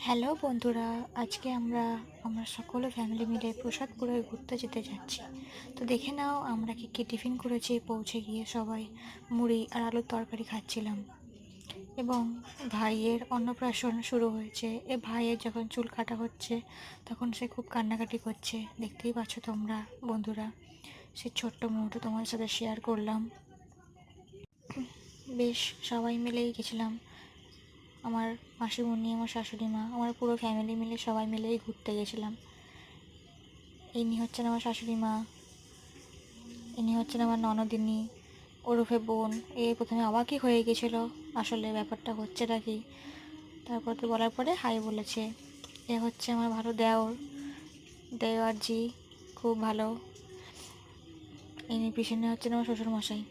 Hello বন্ধুরা, আজকে আমরা সকলে ফ্যামিলি মিলে প্রসাদপুরে ঘুরতে যেতে যাচ্ছি। তো দেখে নাও আমরা কি কি টিফিন করেছি। পৌঁছে গিয়ে সবাই মুড়ি আর আলুর তরকারি খাচ্ছিলাম। এবং ভাইয়ের অন্নপ্রাশন শুরু হয়েছে। ভাইয়ের যখন চুল কাটা হচ্ছে তখন সে খুব কান্নাকাটি করছে, দেখতেই পাচ্ছ তোমরা বন্ধুরা। সে ছোট্ট মুহূর্ত তোমার সাথে শেয়ার করলাম। বেশ সবাই মিলেই গেছিলাম। আমার মাসিমণি, আমার শাশুড়ি মা, আমার পুরো ফ্যামিলি মিলে সবাই মিলেই ঘুরতে গেছিলাম। ইনি হচ্ছেন আমার শাশুড়ি মা, ইনি হচ্ছেন আমার ননদিনী ওরফে বোন। প্রথমে অবাকই হয়ে গেছিলো, আসলে ব্যাপারটা হচ্ছেটা কি। তারপর তো বলার পরে হাই বলেছে। হচ্ছে আমার ভালো দেওয়ারজি, খুব ভালো। ইনি পিছনে হচ্ছেন আমার শ্বশুরমশাই,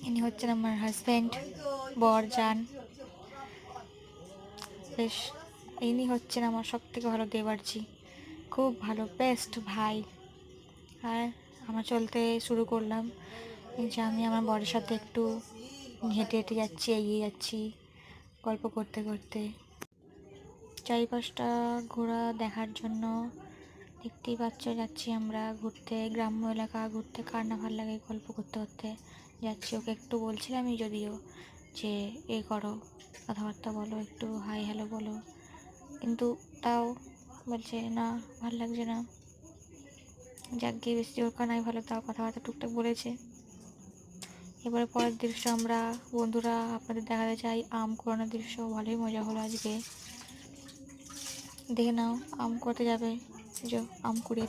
ইনি হচ্ছেন আমার হাজব্যান্ড, বর জান। বেশ, ইনি হচ্ছেন আমার সব থেকে ভালো দেওয়ারজি, খুব ভালো, বেস্ট ভাই। আর আমরা চলতে শুরু করলাম। এই যে আমি আমার বরের সাথে একটু হেঁটে হেঁটে যাচ্ছি, এগিয়ে যাচ্ছি গল্প করতে করতে। চারিপাশটা ঘোরা দেখার জন্য। দেখতেই পাচ্ছ, যাচ্ছি আমরা ঘুরতে, গ্রাম্য এলাকা ঘুরতে কার না ভালো লাগে। গল্প করতে করতে যাচ্ছি। ওকে একটু বলছিলামই যদিও যে করো, কথাবার্তা বলো, একটু হাই হ্যালো বলো, কিন্তু তাও বলছে না, ভালো লাগছে না। যাক গিয়ে, বেশি জোর কানাই ভালো, তাও কথাবার্তা টুকটাক বলেছে। এবারে পরের দৃশ্য আমরা বন্ধুরা আপনাদের দেখাতে চাই আম কুড়ানোর দৃশ্য। ভালোই মজা হলো আজকে। দেখে নাও, আম কুড়াতে যাবে, যে আম কুড়িয়ে